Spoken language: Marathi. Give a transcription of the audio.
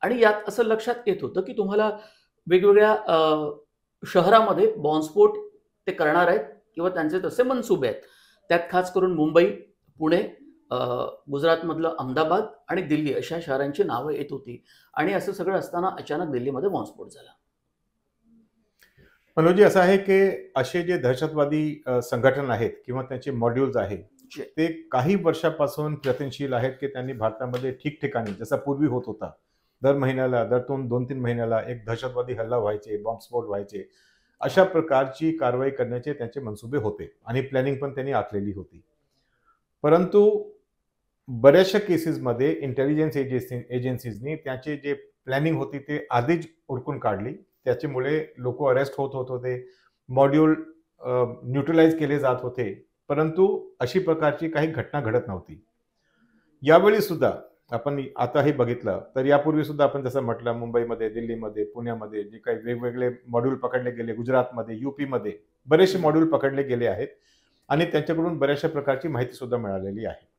आणि यात असं लक्षात येत होतं की तुम्हाला वेगवेगळ्या शहरामध्ये बॉम्बस्फोट ते करणार आहेत किंवा त्यांचे तसे मनसुबे आहेत. त्यात खास करून मुंबई, पुणे, अ, गुजरातमधलं अहमदाबाद आणि दिल्ली अशा शहरांची नावं येत होती आणि असं सगळं असताना अचानक दिल्लीमध्ये बॉम्बस्फोट झाला. मनोजी, असं आहे की असे जे दहशतवादी संघटना आहेत किंवा त्यांचे मॉड्यूल्स आहेत, जे ते काही वर्षापासून प्रयत्नशील आहेत की त्यांनी भारतामध्ये ठिकठिकाणी, जसा पूर्वी होत होता, दर महिन्याला, दर 2-3 महिन्याला एक दहशतवादी हल्ला व्हायचे, बॉम्बस्फोट व्हायचे, अशा प्रकारची कारवाई करण्याचे त्यांचे मनसुबे होते आणि प्लॅनिंग पण त्यांनी आखलेली होती. परंतु बऱ्याचशा केसेसमध्ये इंटेलिजन्स एजन्सीजनी त्याचे जे प्लॅनिंग होती ते आधीच उरकून काढली. त्याच्यामुळे लोक अरेस्ट होत होते, मॉड्यूल न्यूट्रलाइज केले जात होते, परंतु अशी प्रकारची काही घटना घडत नव्हती. यावेळी सुद्धा आपण आताही बघितलं तर यापूर्वी सुद्धा आपण जसं म्हटलं, मुंबईमध्ये, दिल्लीमध्ये, पुण्यामध्ये जे काही वेगवेगळे मॉड्यूल पकडले गेले, गुजरातमध्ये, यूपीमध्ये बरेचसे हं. मॉड्यूल पकडले गेले आहेत आणि त्यांच्याकडून बऱ्याचशा प्रकारची माहिती सुद्धा मिळालेली आहे.